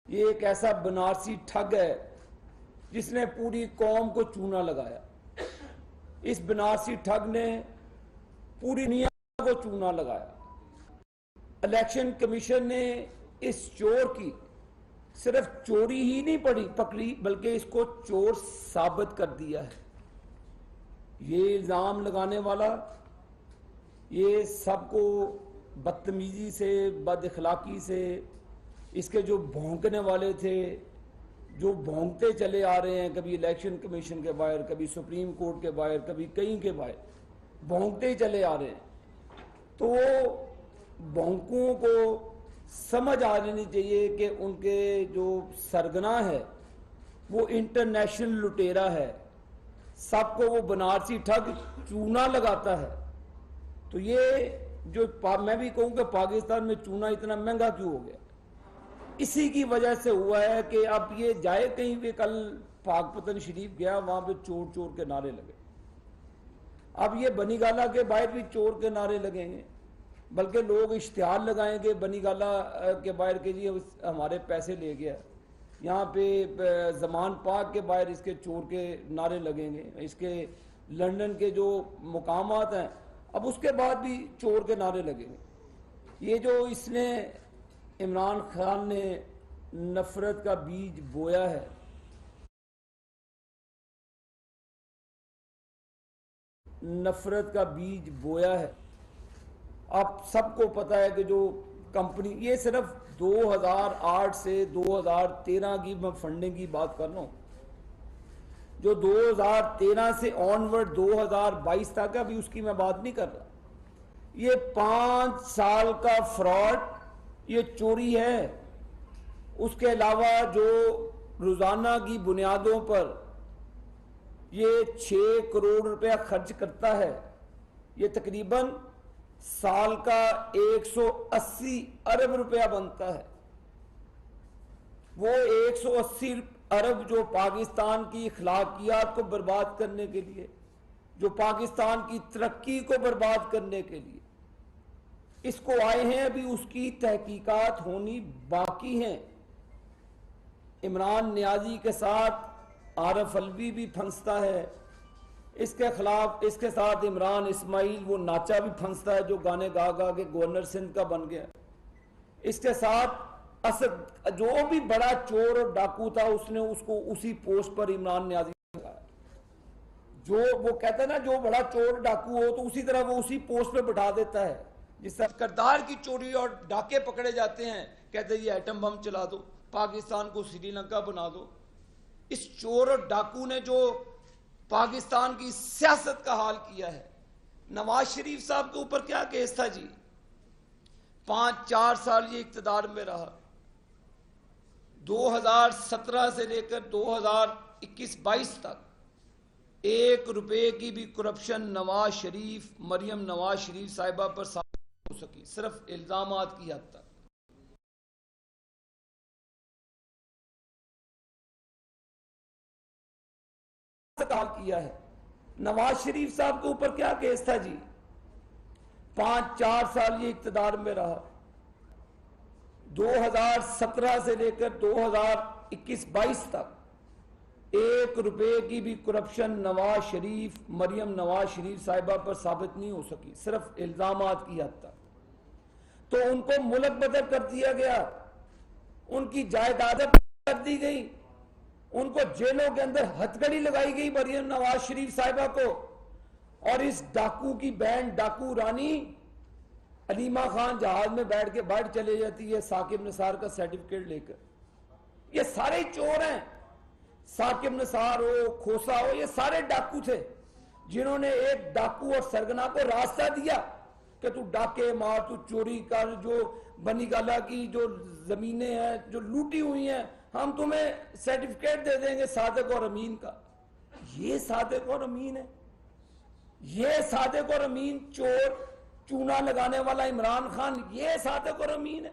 یہ ایک ایسا بنارسی ٹھگ ہے جس نے پوری قوم کو چونا لگایا. اس بنارسی ٹھگ نے پوری دنیا کو چونا لگایا. الیکشن کمیشن نے اس چور کی صرف چوری ہی نہیں پکڑی بلکہ اس کو چور ثابت کر دیا ہے. یہ الزام لگانے والا یہ سب کو بدتمیزی سے بد اخلاقی سے اس کے جو بھونکنے والے تھے جو بھونکتے چلے آ رہے ہیں کبھی الیکشن کمیشن کے باہر کبھی سپریم کورٹ کے باہر کبھی کہیں کے باہر بھونکتے ہی چلے آ رہے ہیں. تو وہ بھونکوں کو سمجھ آ جانی چاہیے کہ ان کے جو سرگنا ہے وہ انٹرنیشنل لٹیرا ہے. سب کو وہ بنارسی ٹھگ چونا لگاتا ہے. تو یہ جو میں بھی کہوں کہ پاکستان میں چونا اتنا مہنگا کیوں ہو گیا اسی کی وجہ سے ہوا ہے کہ اب یہ جائے کہیں بھی. کل پاک پتن شریف گیا وہاں پہ چور چور کے نعرے لگے. اب یہ بنی گالہ کے باہر بھی چور کے نعرے لگیں گے بلکہ لوگ اشتہار لگائیں گے بنی گالہ کے باہر کے جی ہمارے پیسے لے گیا. یہاں پہ زمان پاک کے باہر اس کے چور کے نعرے لگیں گے. اس کے لندن کے جو مقامات ہیں اب اس کے بعد بھی چور کے نعرے لگیں گے. یہ جو اس نے عمران خان نے نفرت کا بیج بویا ہے اب سب کو پتا ہے کہ جو کمپنی یہ صرف 2008 سے 2013 کی میں فنڈنگ کی بات کر رہا ہوں جو 2013 سے آنورڈ 2022 تک ابھی اس کی میں بات نہیں کر رہا. یہ 5 سال کا فراڈ یہ چوری ہے. اس کے علاوہ جو روزانہ کی بنیادوں پر یہ 6 کروڑ روپیہ خرچ کرتا ہے یہ تقریباً سال کا 180 ارب روپیہ بنتا ہے. وہ 180 ارب جو پاکستان کی اخلاقیات کو برباد کرنے کے لیے جو پاکستان کی ترقی کو برباد کرنے کے لیے اس کو آئے ہیں. ابھی اس کی تحقیقات ہونی باقی ہیں. عمران نیازی کے ساتھ عارف الوی بھی پھنستا ہے. اس کے خلاف اس کے ساتھ عمران اسماعیل وہ ناچا بھی پھنستا ہے جو گانے گا گا کے گورنر سندھ کا بن گیا. اس کے ساتھ اسد جو بھی بڑا چور اور ڈاکو تھا اس نے اس کو اسی پوسٹ پر عمران نیازی لگایا. جو وہ کہتا ہے نا جو بڑا چور ڈاکو ہو تو اسی طرح وہ اسی پوسٹ پہ بٹھا دیتا ہے. جس طرح کردار کی چوری اور ڈاکے پکڑے جاتے ہیں کہتے ہیں یہ ایٹم بم چلا دو پاکستان کو سری لنکا بنا دو. اس چور اور ڈاکو نے جو پاکستان کی سیاست کا حال کیا ہے. نواز شریف صاحب کے اوپر کیا کیس تھا جی 5-4 سال یہ اقتدار میں رہا 2017 سے لے کر 2021-22 تک 1 روپے کی بھی کرپشن نواز شریف مریم نواز شریف صاحبہ پر ثابت نہیں ہو سکی صرف الزامات کی حد تک. کیا ہے نواز شریف صاحب کے اوپر کیا کیس تھا جی 5-4 سال یہ اقتدار میں رہا 2017 سے لے کر 2021-22 تک 1 روپے کی بھی کرپشن نواز شریف مریم نواز شریف صاحبہ پر ثابت نہیں ہو سکی صرف الزامات کی حد تک. تو ان کو ملک بدر کر دیا گیا ان کی جائیدادیں کر دی گئی ان کو جیلوں کے اندر ہتھکڑی لگائی گئی مریم نواز شریف صاحبہ کو. اور اس ڈاکو کی بینڈ ڈاکو رانی علیمہ خان جہاز میں بیٹھ کے باہر چلے جاتی ہے ثاقب نثار کا سرٹیفکیٹ لے کر. یہ سارے چور ہیں. ثاقب نثار ہو کھوسا ہو یہ سارے ڈاکو تھے جنہوں نے ایک ڈاکو اور سرگنا کو راستہ دیا کہ تو ڈاکے مار تو چوری کر. جو بنی گالہ کی جو زمینیں ہیں جو لوٹی ہوئی ہیں ہم تمہیں سرٹیفکیٹ دے دیں گے صادق اور امین کا. یہ صادق اور امین ہے. یہ صادق اور امین چور چونا لگانے والا عمران خان یہ صادق اور امین ہے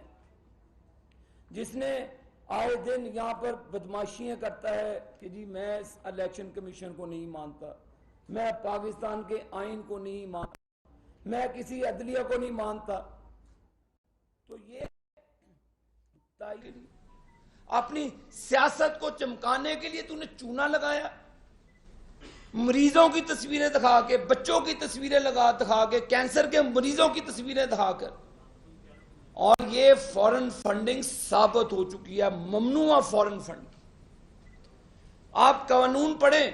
جس نے آئے دن یہاں پر بدماشیاں کرتا ہے کہ جی میں الیکشن کمیشن کو نہیں مانتا میں پاکستان کے آئین کو نہیں مانتا میں کسی عدلیہ کو نہیں مانتا. تو یہ اپنی سیاست کو چمکانے کے لیے تو نے چونا لگایا، مریضوں کی تصویریں دکھا کے، بچوں کی تصویریں دکھا کے، کینسر کے مریضوں کی تصویریں دکھا کر. اور یہ فورن فنڈنگ ثابت ہو چکی ہے، ممنوع فورن فنڈنگ. آپ قانون پڑھیں،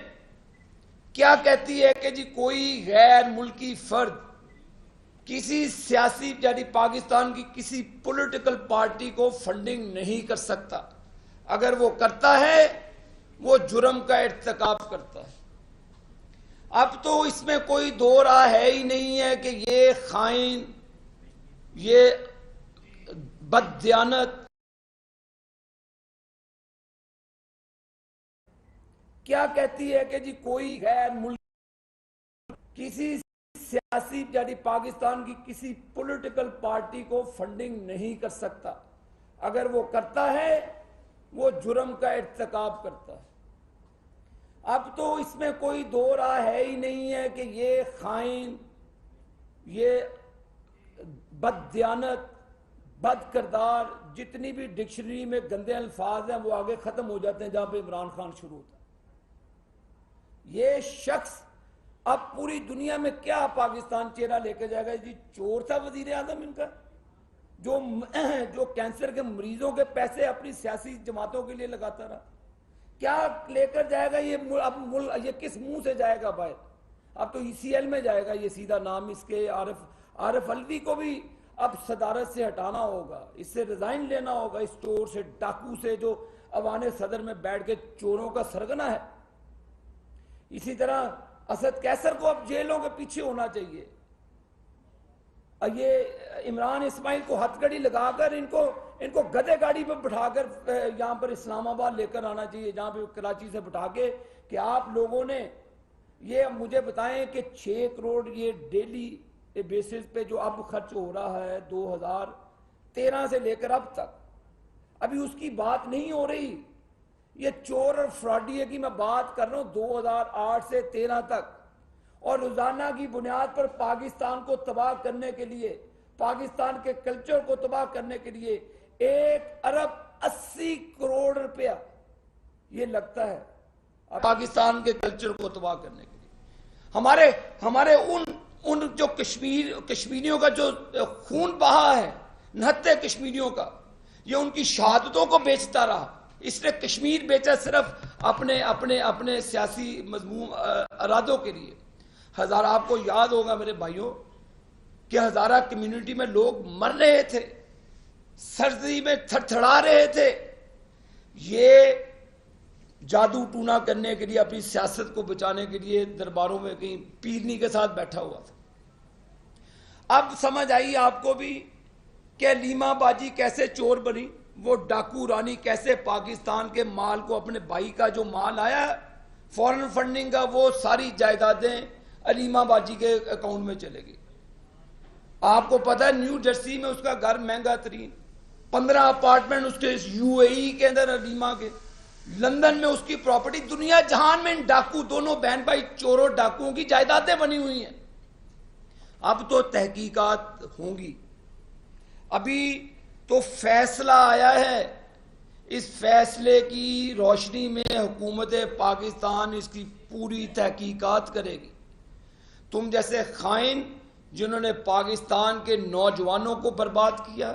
کیا کہتی ہے کہ جی کوئی غیر ملکی فرد کسی سیاسی یعنی پاکستان کی کسی پولیٹیکل پارٹی کو فنڈنگ نہیں کر سکتا، اگر وہ کرتا ہے وہ جرم کا ارتکاب کرتا ہے. اب تو اس میں کوئی دو راہ ہے ہی نہیں ہے کہ یہ خائن، یہ بددیانت. کیا کہتی ہے کہ جی کوئی غیر ملک کسی سیاسی یعنی پاکستان کی کسی پولیٹیکل پارٹی کو فنڈنگ نہیں کر سکتا، اگر وہ کرتا ہے وہ جرم کا ارتکاب کرتا ہے. اب تو اس میں کوئی دو راہ ہے ہی نہیں ہے کہ یہ خائن، یہ بددیانت، بد کردار، جتنی بھی ڈکشنری میں گندے الفاظ ہیں وہ آگے ختم ہو جاتے ہیں جہاں پہ عمران خان شروع ہوتا ہے. یہ شخص اب پوری دنیا میں کیا پاکستان چہرہ لے کے جائے گا؟ جی چور تھا وزیر اعظم ان کا، جو کینسر کے مریضوں کے پیسے اپنی سیاسی جماعتوں کے لیے لگاتا رہا. کیا لے کر جائے گا یہ؟ اب یہ کس منہ سے جائے گا باہر؟ اب تو ECL میں جائے گا یہ سیدھا نام اس کے. عارف الوی کو بھی اب صدارت سے ہٹانا ہوگا، اس سے ریزائن لینا ہوگا، اس چور سے، ڈاکو سے جو ایوان صدر میں بیٹھ کے چوروں کا سرگنا ہے. اسی طرح اسد کیسر کو اب جیلوں کے پیچھے ہونا چاہیے. یہ عمران اسماعیل کو ہتھ کڑی لگا کر ان کو گدے گاڑی پہ بٹھا کر یہاں پر اسلام آباد لے کر آنا چاہیے، جہاں پہ کراچی سے بٹھا کے کہ آپ لوگوں نے یہ مجھے بتائیں کہ 6 کروڑ یہ ڈیلی بیسس پہ جو اب خرچ ہو رہا ہے 2013 سے لے کر اب تک، ابھی اس کی بات نہیں ہو رہی. یہ چور اور فراڈی کی میں بات کر رہا ہوں 2008 سے 13 تک. اور روزانہ کی بنیاد پر پاکستان کو تباہ کرنے کے لیے، پاکستان کے کلچر کو تباہ کرنے کے لیے 1 ارب 80 کروڑ روپیہ یہ لگتا ہے پاکستان کے کلچر کو تباہ کرنے کے لیے. ہمارے ان جو کشمیریوں کا جو خون بہا ہے، 69 کشمیریوں کا، یہ ان کی شہادتوں کو بیچتا رہا. اس نے کشمیر بیچا صرف اپنے سیاسی مضمون ارادوں کے لیے. ہزارہ، آپ کو یاد ہوگا میرے بھائیوں کہ ہزارہ کمیونٹی میں لوگ مر رہے تھے، سردی میں تھر تھڑا رہے تھے. یہ جادو ٹونا کرنے کے لیے، اپنی سیاست کو بچانے کے لیے درباروں میں کہیں پیرنی کے ساتھ بیٹھا ہوا تھا. اب سمجھ آئی آپ کو بھی کہ علیمہ باجی کیسے چور بنی، وہ ڈاکو رانی کیسے پاکستان کے مال کو، اپنے بھائی کا جو مال آیا فورن فنڈنگ کا، وہ ساری جائیدادیں علیمہ باجی کے اکاؤنٹ میں چلے گی. آپ کو پتا ہے نیو جرسی میں اس کا گھر مہنگا ترین، 15 اپارٹمنٹ اس کے UAE کے اندر علیمہ کے، لندن میں اس کی پراپرٹی. دنیا جہان میں ان ڈاکو، دونوں بہن بھائی چوروں ڈاکوؤں کی جائیدادیں بنی ہوئی ہیں. اب تو تحقیقات ہوں گی. ابھی تو فیصلہ آیا ہے، اس فیصلے کی روشنی میں حکومت پاکستان اس کی پوری تحقیقات کرے گی. تم جیسے خائن جنہوں نے پاکستان کے نوجوانوں کو برباد کیا،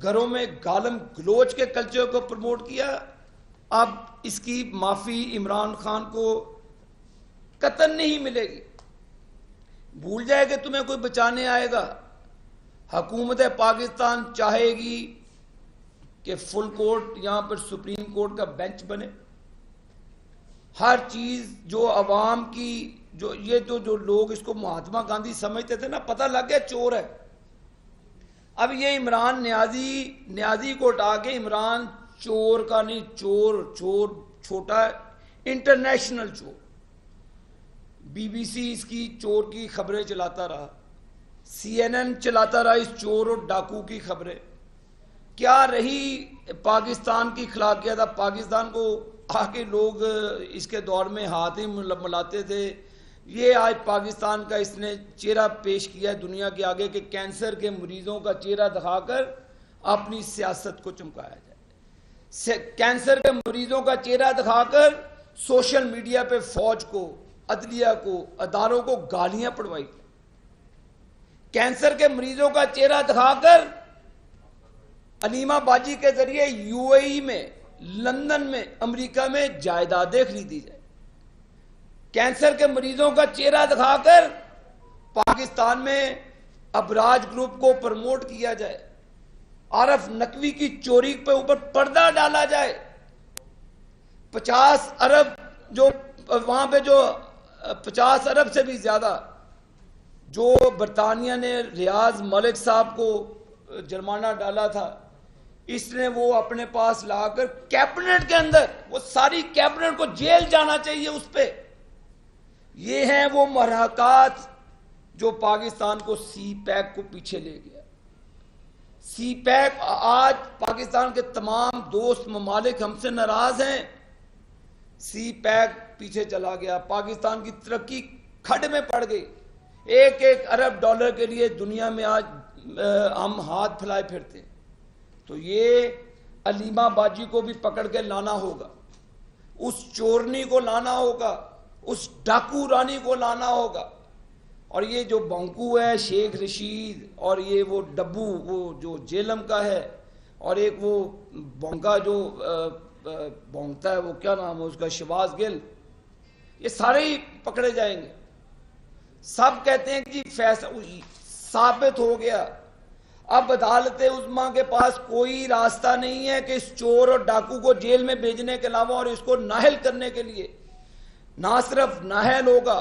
گھروں میں گالم گلوچ کے کلچر کو پروموٹ کیا، اب اس کی معافی عمران خان کو قطعاً نہیں ملے گی. بھول جائے کہ تمہیں کوئی بچانے آئے گا. حکومت پاکستان چاہے گی کہ فل کورٹ یہاں پر سپریم کورٹ کا بینچ بنے. ہر چیز جو عوام کی جو لوگ اس کو مہاتما گاندھی سمجھتے تھے نا، پتہ لگ گیا چور ہے. اب یہ عمران نیازی کو ہٹا کے عمران چور کا نہیں، چور چھوٹا ہے، انٹرنیشنل چور. BBC اس کی چور کی خبریں چلاتا رہا، CNN چلاتا رہا اس چور اور ڈاکو کی خبریں. کیا رہی پاکستان کی اخلاقیات؟ اب پاکستان کو آگے لوگ اس کے دور میں ہاتھ ہی ملاتے تھے. یہ آج پاکستان کا اس نے چہرہ پیش کیا ہے دنیا کے آگے کہ کینسر کے مریضوں کا چہرہ دکھا کر اپنی سیاست کو چمکایا جائے. کینسر کے مریضوں کا چہرہ دکھا کر سوشل میڈیا پہ فوج کو، عدلیہ کو، اداروں کو گالیاں پڑوائی. کینسر کے مریضوں کا چہرہ دکھا کر علیمہ باجی کے ذریعے یو اے ای میں، لندن میں، امریکہ میں جائیدادیں خریدی جائے. کینسر کے مریضوں کا چہرہ دکھا کر پاکستان میں ابراج گروپ کو پروموٹ کیا جائے. عارف نقوی کی چوری پہ اوپر پردہ ڈالا جائے. 50 ارب جو وہاں پہ جو 50 ارب سے بھی زیادہ جو برطانیہ نے ریاض ملک صاحب کو جرمانہ ڈالا تھا، اس نے وہ اپنے پاس لا کر کیبنٹ کے اندر، وہ ساری کیبنٹ کو جیل جانا چاہیے اس پہ. یہ ہیں وہ محرکات جو پاکستان کو سی پیک کو پیچھے لے گیا. سی پیک آج پاکستان کے تمام دوست ممالک ہم سے ناراض ہیں. سی پیک پیچھے چلا گیا، پاکستان کی ترقی کھڈ میں پڑ گئی. 1 ارب ڈالر کے لیے دنیا میں آج ہم ہاتھ پھیلائے پھرتے ہیں. تو یہ علیمہ باجی کو بھی پکڑ کے لانا ہوگا، اس چورنی کو لانا ہوگا، اس ڈاکو رانی کو لانا ہوگا. اور یہ جو بونکو ہے شیخ رشید، اور یہ وہ ڈبو وہ جو جیلم کا ہے، اور ایک وہ بونکا جو بونکتا ہے، وہ کیا نام ہے اس کا، شہباز گل، یہ سارے ہی پکڑے جائیں گے. سب کہتے ہیں کہ فیصلہ ثابت ہو گیا. اب عدالت عظمیٰ کے پاس کوئی راستہ نہیں ہے کہ اس چور اور ڈاکو کو جیل میں بھیجنے کے علاوہ اور اس کو نااہل کرنے کے لیے. نہ صرف نااہل ہوگا،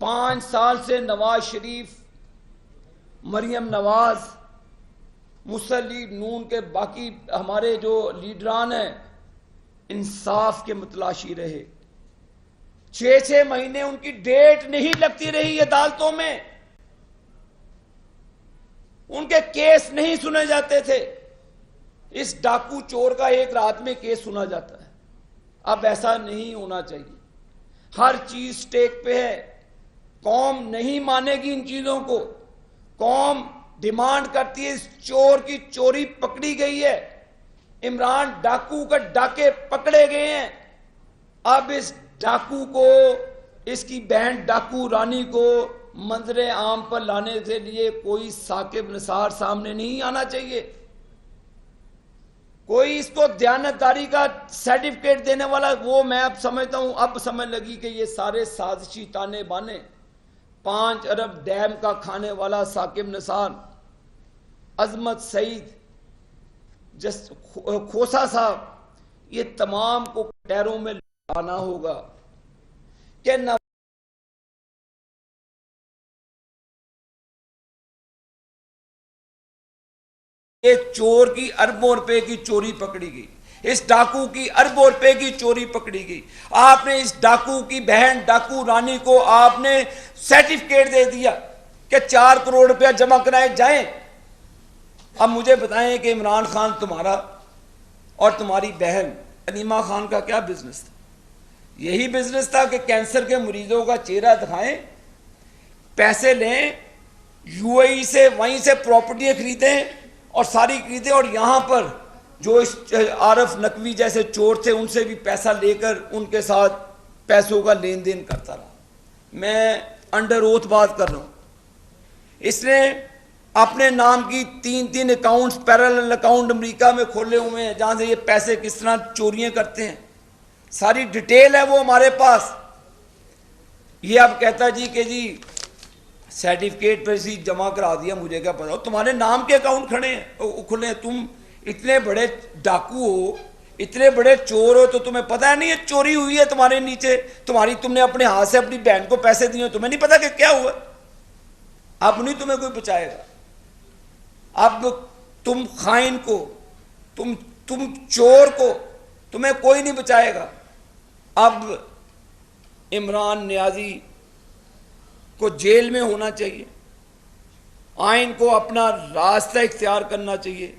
5 سال سے نواز شریف، مریم نواز، مسلم لیگ نون کے باقی ہمارے جو لیڈران ہیں انصاف کے متلاشی رہے. 6 مہینے ان کی ڈیٹ نہیں لگتی رہی عدالتوں میں، ان کے کیس نہیں سنے جاتے تھے. اس ڈاکو چور کا ایک رات میں کیس سنا جاتا ہے. اب ایسا نہیں ہونا چاہیے. ہر چیز سٹیک پہ ہے. قوم نہیں مانے گی ان چیزوں کو. قوم ڈیمانڈ کرتی ہے. اس چور کی چوری پکڑی گئی ہے، عمران ڈاکو کا ڈاکے پکڑے گئے ہیں. اب اس ڈاکو کو، اس کی بہن ڈاکو رانی کو منظر عام پر لانے کے لیے کوئی ثاقب نثار سامنے نہیں آنا چاہیے. کوئی اس کو دیانتداری کا سرٹیفکیٹ دینے والا، وہ میں اب سمجھتا ہوں، اب سمجھ لگی کہ یہ سارے سازشی تانے بانے. 5 ارب ڈیم کا کھانے والا ثاقب نثار، عظمت سعید، کھوسا صاحب، یہ تمام کو ٹیروں میں لانا ہوگا کہ نہ یہ چور کی اربوں روپے کی چوری پکڑی گئی، اس ڈاکو کی اربوں روپے کی چوری پکڑی گئی. آپ نے اس ڈاکو کی بہن ڈاکو رانی کو آپ نے سرٹیفکیٹ دے دیا کہ 4 کروڑ روپیہ جمع کرائے جائیں. اب مجھے بتائیں کہ عمران خان تمہارا اور تمہاری بہن علیمہ خان کا کیا بزنس تھا؟ یہی بزنس تھا کہ کینسر کے مریضوں کا چہرہ دکھائیں، پیسے لیں، یو اے ای سے وہیں سے پراپرٹی خریدیں اور ساری خریدیں، اور یہاں پر جو اس عارف نقوی جیسے چور تھے ان سے بھی پیسہ لے کر ان کے ساتھ پیسوں کا لین دین کرتا رہا. میں انڈر اوتھ بات کر رہا ہوں. اس نے اپنے نام کی 3 اکاؤنٹس، پیرالل اکاؤنٹ امریکہ میں کھولے ہوئے ہیں جہاں سے یہ پیسے کس طرح چوریاں کرتے ہیں. ساری ڈیٹیل ہے وہ ہمارے پاس. یہ اب کہتا جی کہ جی سرٹیفکیٹ پر اسی جمع کرا دیا، مجھے کیا پتا. تمہارے نام کے اکاؤنٹ کھلے ہیں. تم اتنے بڑے ڈاکو ہو، اتنے بڑے چور ہو، تو تمہیں پتہ نہیں ہے چوری ہوئی ہے تمہارے نیچے، تم نے اپنے ہاتھ سے اپنی بہن کو پیسے دیے، تمہیں نہیں پتا کہ کیا ہوا. اب نہیں تمہیں کوئی بچائے گا. اب تم خائن کو، تم چور کو تمہیں کوئی نہیں بچائے گا. اب عمران نیازی کو جیل میں ہونا چاہیے. آئین کو اپنا راستہ اختیار کرنا چاہیے.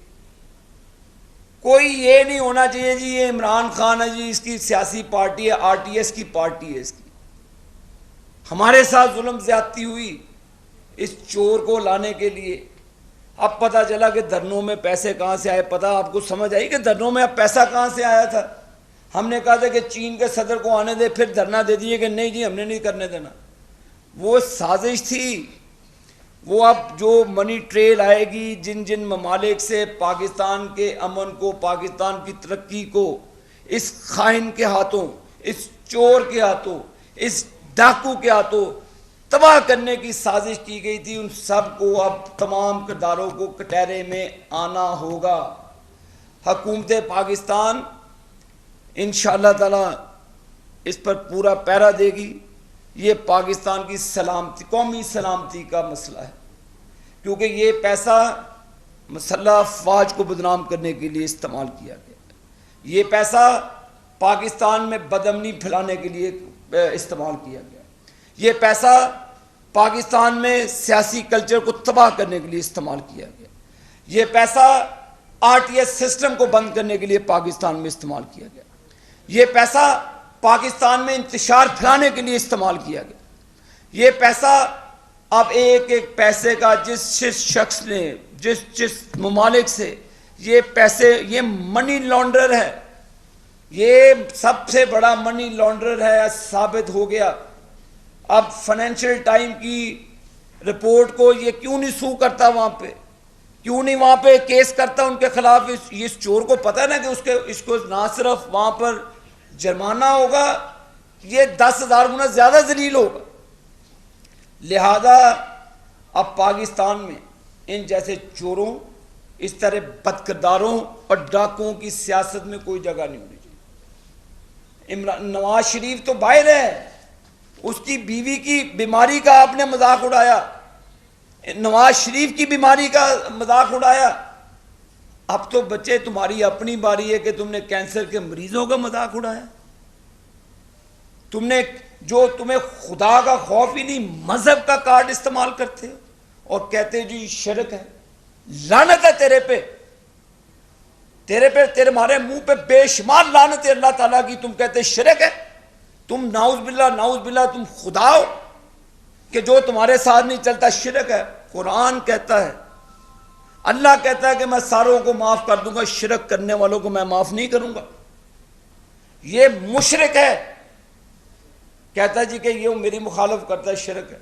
کوئی یہ نہیں ہونا چاہیے جی یہ عمران خان ہے جی اس کی سیاسی پارٹی ہے، آر ٹی ایس کی پارٹی ہے اس کی. ہمارے ساتھ ظلم زیادتی ہوئی، اس چور کو لانے کے لیے اب پتہ چلا کہ دھرنوں میں پیسے کہاں سے آئے. پتہ آپ کو سمجھ آئی کہ دھرنوں میں اب پیسہ کہاں سے آیا تھا؟ ہم نے کہا تھا کہ چین کے صدر کو آنے دے, پھر دھرنا دے دیے کہ نہیں جی ہم نے نہیں کرنے دینا. وہ سازش تھی. وہ اب جو منی ٹریل آئے گی جن جن ممالک سے پاکستان کے امن کو, پاکستان کی ترقی کو اس خائن کے ہاتھوں, اس چور کے ہاتھوں, اس ڈاکو کے ہاتھوں تباہ کرنے کی سازش کی گئی تھی, ان سب کو اب تمام کرداروں کو کٹہرے میں آنا ہوگا. حکومت پاکستان انشاءاللہ تعالی اس پر پورا پیرا دے گی. یہ پاکستان کی سلامتی, قومی سلامتی کا مسئلہ ہے, کیونکہ یہ پیسہ مسلح افواج کو بدنام کرنے کے لیے استعمال کیا گیا. یہ پیسہ پاکستان میں بدامنی پھیلانے کے لیے استعمال کیا گیا. یہ پیسہ پاکستان میں سیاسی کلچر کو تباہ کرنے کے لیے استعمال کیا گیا. یہ پیسہ آر ٹی ایس سسٹم کو بند کرنے کے لیے پاکستان میں استعمال کیا گیا. یہ پیسہ پاکستان میں انتشار پھیلانے کے لیے استعمال کیا گیا. یہ پیسہ اب ایک ایک پیسے کا جس شخص نے جس ممالک سے یہ پیسے, یہ منی لانڈرر ہے, یہ سب سے بڑا منی لانڈرر ہے, ثابت ہو گیا. اب فائنینشیل ٹائم کی رپورٹ کو یہ کیوں نہیں سو کرتا وہاں پہ, کیوں نہیں وہاں پہ کیس کرتا ان کے خلاف؟ اس چور کو پتہ ہے نا کہ اس کو نہ صرف وہاں پر جرمانہ ہوگا, یہ 10,000 گنا زیادہ ذلیل ہوگا. لہذا اب پاکستان میں ان جیسے چوروں, اس طرح بدکرداروں اور ڈاکوؤں کی سیاست میں کوئی جگہ نہیں ہونی چاہیے. نواز شریف تو باہر ہے, اس کی بیوی کی بیماری کا آپ نے مذاق اڑایا, نواز شریف کی بیماری کا مذاق اڑایا. اب تو بچے تمہاری اپنی باری ہے کہ تم نے کینسر کے مریضوں کا مذاق اڑایا. تم نے جو تمہیں خدا کا خوف ہی نہیں, مذہب کا کارڈ استعمال کرتے ہو اور کہتے جو یہ شرک ہے. لعنت ہے تیرے پہ, تیرے ہمارے منہ پہ بے شمار لعنت ہے اللہ تعالیٰ کی. تم کہتے شرک ہے, تم نعوذ باللہ تم خدا ہو کہ جو تمہارے ساتھ نہیں چلتا شرک ہے. قرآن کہتا ہے, اللہ کہتا ہے کہ میں ساروں کو معاف کر دوں گا, شرک کرنے والوں کو میں معاف نہیں کروں گا. یہ مشرک ہے, کہتا ہے جی کہ یہ میری مخالف کرتا ہے, شرک ہے.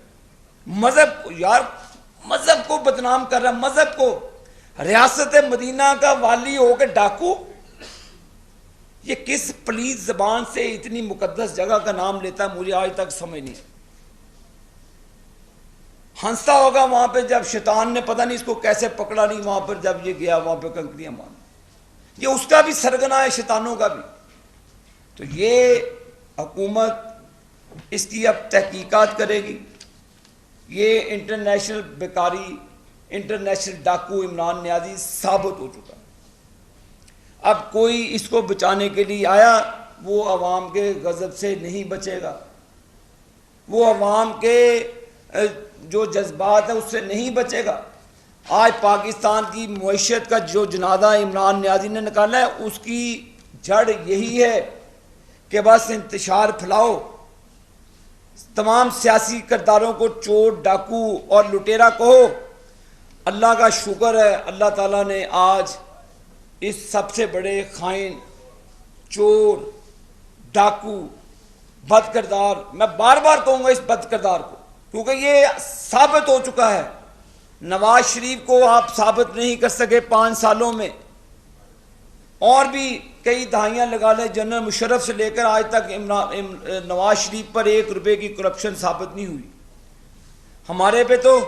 مذہب یار, مذہب کو بدنام کر رہا ہے, مذہب کو. ریاست مدینہ کا والی ہو کے ڈاکو, یہ کس پلیز زبان سے اتنی مقدس جگہ کا نام لیتا ہے مجھے آج تک سمجھ نہیں. ہنستا ہوگا وہاں پہ جب شیطان نے پتہ نہیں اس کو کیسے پکڑا نہیں, وہاں پر جب یہ گیا وہاں پہ کنکریاں مار. یہ اس کا بھی سرگنا ہے, شیطانوں کا بھی. تو یہ حکومت اس کی اب تحقیقات کرے گی. یہ انٹرنیشنل بیکاری, انٹرنیشنل ڈاکو عمران نیازی ثابت ہو چکا ہے. اب کوئی اس کو بچانے کے لیے آیا, وہ عوام کے غضب سے نہیں بچے گا, وہ عوام کے جو جذبات ہیں اس سے نہیں بچے گا. آج پاکستان کی معیشت کا جو جنازہ عمران نیازی نے نکالا ہے, اس کی جڑ یہی ہے کہ بس انتشار پھیلاؤ, تمام سیاسی کرداروں کو چور, ڈاکو اور لٹیرا کہو. اللہ کا شکر ہے, اللہ تعالیٰ نے آج اس سب سے بڑے خائن, چور, ڈاکو, بد کردار, میں بار بار کہوں گا اس بد کردار کو, کیونکہ یہ ثابت ہو چکا ہے. نواز شریف کو آپ ثابت نہیں کر سکے 5 سالوں میں, اور بھی کئی دہائیاں لگا لیں, جنرل مشرف سے لے کر آج تک نواز شریف پر 1 روپے کی کرپشن ثابت نہیں ہوئی. ہمارے پہ تو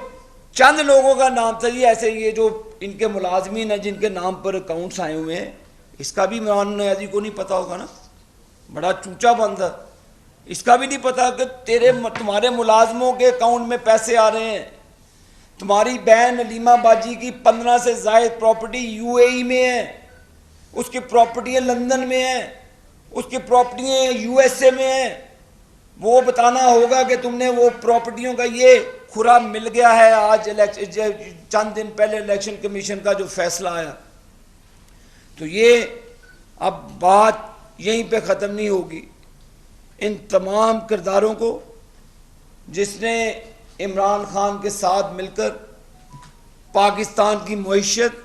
چند لوگوں کا نام تھا جی, ایسے یہ جو ان کے ملازمین ہیں جن کے نام پر اکاؤنٹس آئے ہوئے ہیں, اس کا بھی عمران نیازی کو نہیں پتا ہوگا نا, بڑا چوچا بندہ, اس کا بھی نہیں پتا کہ تمہارے ملازموں کے اکاؤنٹ میں پیسے آ رہے ہیں. تمہاری بہن علیمہ باجی کی 15 سے زائد پراپرٹی یو اے ای میں ہے, اس کی پراپرٹیاں لندن میں ہیں, اس کی پراپرٹیاں یو ایس اے میں ہیں. وہ بتانا ہوگا کہ تم نے وہ پراپرٹیوں کا یہ کھرا مل گیا ہے. آج چند دن پہلے الیکشن کمیشن کا جو فیصلہ آیا, تو یہ اب بات یہیں پہ ختم نہیں ہوگی. ان تمام کرداروں کو جس نے عمران خان کے ساتھ مل کر پاکستان کی معیشت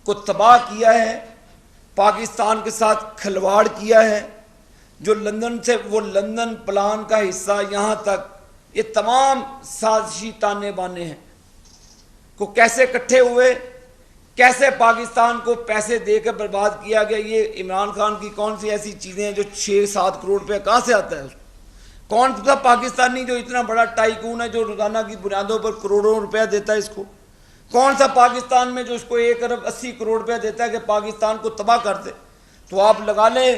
کو تباہ کیا ہے، پاکستان کے ساتھ کھلواڑ کیا ہے. جو لندن سے وہ لندن پلان کا حصہ یہاں تک، یہ تمام سازشی تانے بانے ہیں کو کیسے اکٹھے ہوئے، کیسے پاکستان کو پیسے دے کر برباد کیا گیا. یہ عمران خان کی کون سی ایسی چیزیں ہیں جو 6-7 کروڑ روپے کہاں سے آتا ہے؟ کون سا پاکستانی جو اتنا بڑا ٹائکون ہے جو روزانہ کی بنیادوں پر کروڑوں روپیہ دیتا ہے اس کو؟ کون سا پاکستان میں جو اس کو 1 ارب 80 کروڑ روپیہ دیتا ہے کہ پاکستان کو تباہ کر دے؟ تو آپ لگا لیں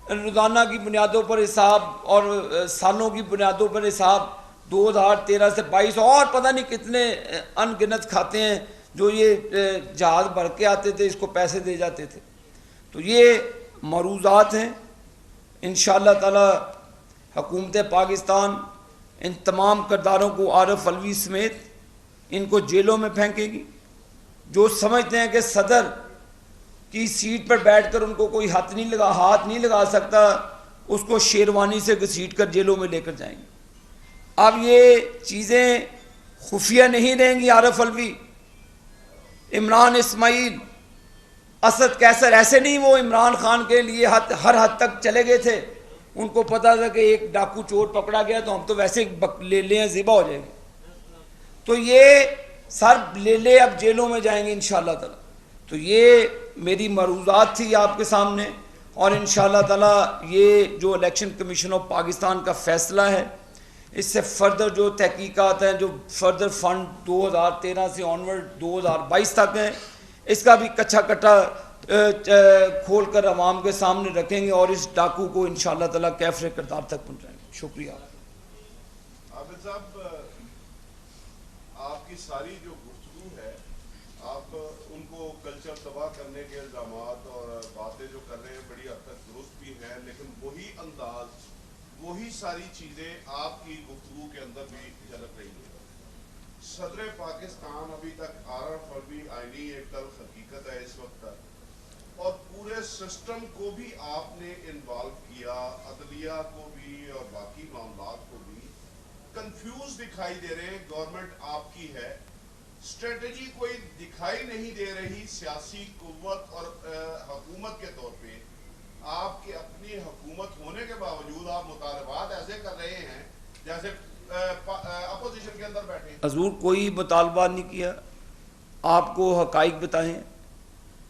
روزانہ کی بنیادوں پر حساب اور سالوں کی بنیادوں پر حساب. 2013 سے 22 اور پتہ نہیں کتنے ان گنت کھاتے ہیں جو یہ جہاز بھر کے آتے تھے، اس کو پیسے دے جاتے تھے. تو یہ معروضات ہیں. انشاءاللہ تعالی حکومت پاکستان ان تمام کرداروں کو عارف علوی سمیت ان کو جیلوں میں پھینکے گی. جو سمجھتے ہیں کہ صدر کی سیٹ پر بیٹھ کر ان کو کوئی ہاتھ نہیں لگا سکتا، اس کو شیروانی سے گھسیٹ کر جیلوں میں لے کر جائیں گے. اب یہ چیزیں خفیہ نہیں رہیں گی. عارف علوی، عمران اسماعیل، اسد قیصر ایسے نہیں وہ عمران خان کے لیے ہر حد تک چلے گئے تھے. ان کو پتا تھا کہ ایک ڈاکو چور پکڑا گیا تو ہم تو ویسے لے لیں ذبح ہو جائیں گے. تو یہ سر لے اب جیلوں میں جائیں گے انشاءاللہ تعالی. تو یہ میری معروضات تھی آپ کے سامنے، اور انشاءاللہ تعالی یہ جو الیکشن کمیشن آف پاکستان کا فیصلہ ہے، اس سے فردر جو تحقیقات ہیں، جو فردر فنڈ 2013 سے آنورڈ 2022 تک ہیں، اس کا بھی کچھا کٹا کھول کر عوام کے سامنے رکھیں گے اور اس ڈاکو کو انشاءاللہ تعالی کیفر کردار تک پہنچائیں گے. شکریہ. عابد صاحب، آپ کی ساری جو گفتگو ہے، آپ ان کو کلچر تباہ کرنے کے الزامات اور باتیں جو کر رہے ہیں بڑی حد تک درست بھی ہیں، لیکن وہی انداز، وہی ساری چیزیں آپ کی گفتگو کے اندر بھی جھلک رہی ہیں. صدر پاکستان ابھی تک عارف علوی آئینی ایک تلخ حقیقت ہے اس وقت تک، اور پورے سسٹم کو بھی آپ نے انوالو کیا، عدلیہ کو بھی اور باقی معاملات کو بھی. کنفیوز دکھائی دے رہے ہیں. گورنمنٹ آپ کی ہے، اسٹریٹجی کوئی دکھائی نہیں دے رہی. سیاسی قوت اور حکومت کے طور پہ آپ کی اپنی حکومت ہونے کے باوجود آپ مطالبات ایسے کر رہے ہیں جیسے اپوزیشن کے اندر بیٹھے ہیں. حضور کوئی مطالبہ نہیں کیا. آپ کو حقائق بتائیں.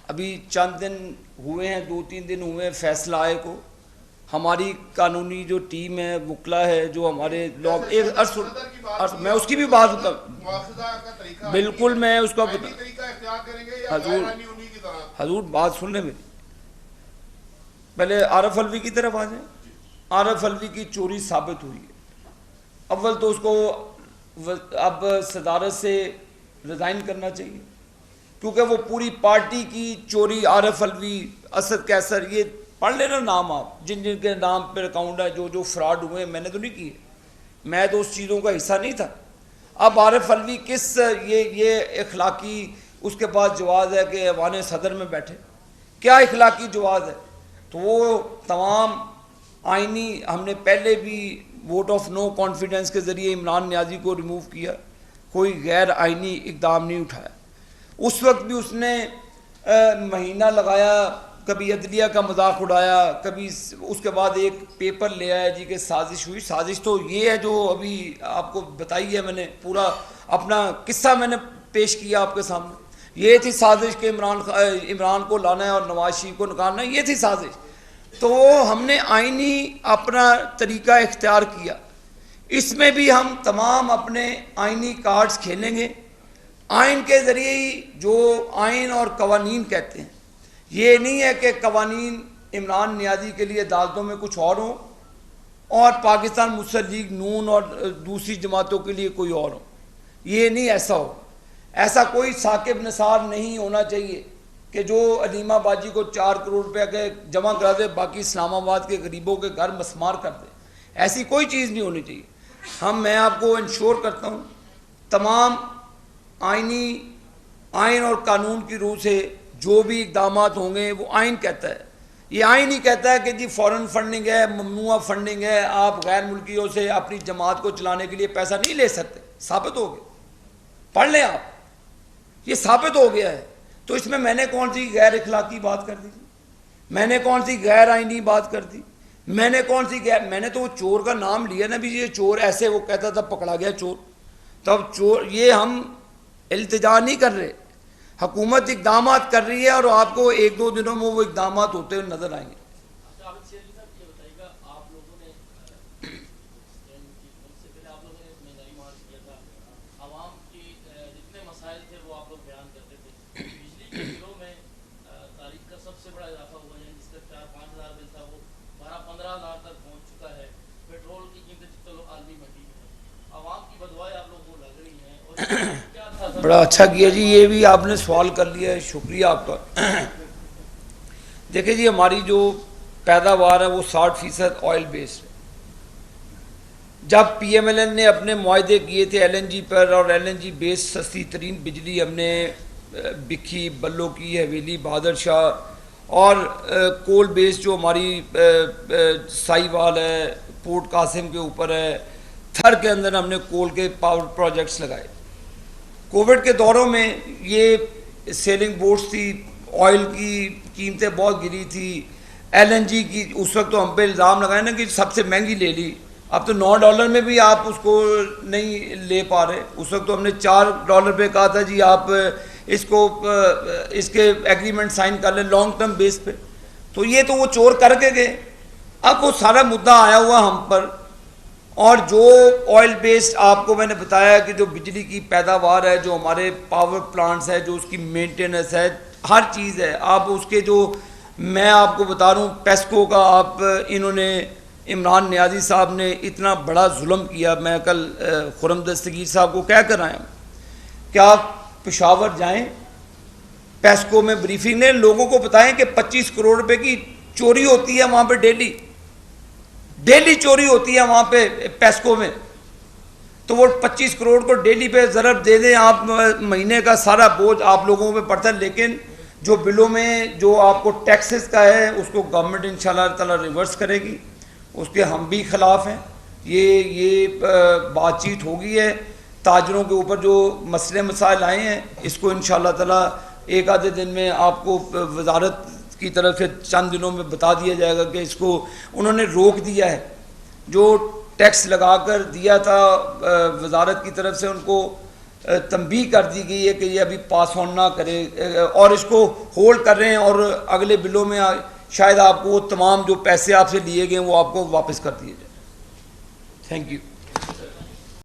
ابھی چند دن ہوئے ہیں، 2-3 دن ہوئے ہیں فیصلہ آئے کو. ہماری قانونی جو ٹیم ہے، وکلا ہے، جو ہمارے لوگ میں اس کی بھی بات بتا، بالکل میں اس کا بتا. حضور بات سن لیں میری. پہلے عارف علوی کی طرف آ جائیں. عارف علوی کی چوری ثابت ہوئی ہے. اول تو اس کو اب صدارت سے ریزائن کرنا چاہیے، کیونکہ وہ پوری پارٹی کی چوری. عارف علوی، اسد قیصر، یہ پڑھ لینا نام آپ، جن جن کے نام پہ اکاؤنٹ ہے، جو جو فراڈ ہوئے. میں نے تو نہیں کیے، میں تو اس چیزوں کا حصہ نہیں تھا. اب عارف علوی کس یہ اخلاقی اس کے پاس جواز ہے کہ ایوان صدر میں بیٹھے؟ کیا اخلاقی جواز ہے؟ تو وہ تمام آئینی، ہم نے پہلے بھی ووٹ آف نو کانفیڈنس کے ذریعے عمران نیازی کو ریموو کیا، کوئی غیر آئینی اقدام نہیں اٹھایا. اس وقت بھی اس نے مہینہ لگایا، کبھی عدلیہ کا مذاق اڑایا، کبھی اس کے بعد ایک پیپر لے آیا جی کہ سازش ہوئی. سازش تو یہ ہے جو ابھی آپ کو بتائی ہے، میں نے پورا اپنا قصہ میں نے پیش کیا آپ کے سامنے. یہ تھی سازش کہ عمران کو لانا ہے اور نواز شریف کو نکالنا ہے، یہ تھی سازش. تو ہم نے آئینی اپنا طریقہ اختیار کیا. اس میں بھی ہم تمام اپنے آئینی کارڈز کھیلیں گے. آئین کے ذریعے ہی جو آئین اور قوانین کہتے ہیں، یہ نہیں ہے کہ قوانین عمران نیازی کے لیے عدالتوں میں کچھ اور ہوں اور پاکستان مسلم لیگ نون اور دوسری جماعتوں کے لیے کوئی اور ہو. یہ نہیں ایسا ہو. ایسا کوئی ثاقب نثار نہیں ہونا چاہیے کہ جو علیمہ باجی کو 4 کروڑ روپے کے جمع کرا دے، باقی اسلام آباد کے غریبوں کے گھر مسمار کر دے. ایسی کوئی چیز نہیں ہونی چاہیے. میں آپ کو انشور کرتا ہوں تمام آئین اور قانون کی روح سے جو بھی اقدامات ہوں گے وہ آئین کہتا ہے. یہ آئین ہی کہتا ہے کہ جی فورن فنڈنگ ہے، ممنوعہ فنڈنگ ہے، آپ غیر ملکیوں سے اپنی جماعت کو چلانے کے لیے پیسہ نہیں لے سکتے. ثابت ہو گئے، پڑھ لیں آپ. یہ ثابت ہو گیا ہے. تو اس میں نے کون سی غیر اخلاقی بات کر دی تھی؟ میں نے کون سی غیر آئینی بات کر دی؟ میں نے کون سی غیر، میں نے تو وہ چور کا نام لیا نا بھی یہ چور ایسے، وہ کہتا تھا پکڑا گیا چور. تب چور، یہ ہم التجا نہیں کر رہے، حکومت اقدامات کر رہی ہے اور آپ کو ایک دو دنوں میں وہ اقدامات ہوتے ہوئے نظر آئیں گے. بڑا اچھا کیا جی، یہ بھی آپ نے سوال کر لیا ہے، شکریہ آپ کا. دیکھیں جی، ہماری جو پیداوار ہے وہ 60% آئل بیسڈ ہے. جب پی ایم ایل این نے اپنے معاہدے کیے تھے ایل این جی پر، اور ایل این جی بیس سستی ترین بجلی ہم نے بکھی، بلو کی، حویلی، بہادر شاہ، اور کول بیس جو ہماری سائی وال ہے، پورٹ قاسم کے اوپر ہے، تھر کے اندر ہم نے کول کے پاور پروجیکٹس لگائے. کووڈ کے دوروں میں یہ سیلنگ بوٹس تھی، آئل کی قیمتیں بہت گری تھی، ایل این جی کی اس وقت تو ہم پہ الزام لگائے نا کہ سب سے مہنگی لے لی. اب تو $9 میں بھی آپ اس کو نہیں لے پا رہے. اس وقت تو ہم نے $4 پہ کہا تھا جی آپ اس کو اس کے ایگریمنٹ سائن کر لیں لانگ ٹرم بیس پہ. تو یہ تو وہ چور کر کے گئے. اب وہ سارا مدعا آیا ہوا ہم پر. اور جو آئل بیسڈ آپ کو میں نے بتایا کہ جو بجلی کی پیداوار ہے، جو ہمارے پاور پلانٹس ہے، جو اس کی مینٹیننس ہے، ہر چیز ہے. آپ اس کے جو، میں آپ کو بتا رہا ہوں پیسکو کا، آپ انہوں نے عمران نیازی صاحب نے اتنا بڑا ظلم کیا. میں کل خرم دستگیر صاحب کو کہہ کر آیا ہوں کہ آپ پشاور جائیں، پیسکو میں بریفنگ نے لوگوں کو بتائیں کہ 25 کروڑ روپے کی چوری ہوتی ہے وہاں پہ، ڈیلی چوری ہوتی ہے وہاں پہ پیسکو میں. تو وہ 25 کروڑ کو ڈیلی پہ ضرب دے دیں آپ، مہینے کا سارا بوجھ آپ لوگوں پہ پڑتا ہے. لیکن جو بلوں میں جو آپ کو ٹیکسز کا ہے اس کو گورنمنٹ انشاءاللہ تعالی ریورس کرے گی. اس کے ہم بھی خلاف ہیں. یہ بات چیت ہو گئی ہے. تاجروں کے اوپر جو مسئلے مسائل آئے ہیں اس کو انشاءاللہ تعالی ایک آدھے دن میں آپ کو وزارت کی طرف سے چند دنوں میں بتا دیا جائے گا کہ اس کو انہوں نے روک دیا ہے. جو ٹیکس لگا کر دیا تھا وزارت کی طرف سے، ان کو تنبیہ کر دی گئی ہے کہ یہ ابھی پاس آن نہ کرے، اور اس کو ہولڈ کر رہے ہیں، اور اگلے بلوں میں شاید آپ کو وہ تمام جو پیسے آپ سے لیے گئے وہ آپ کو واپس کر دیے جائیں. Thank you.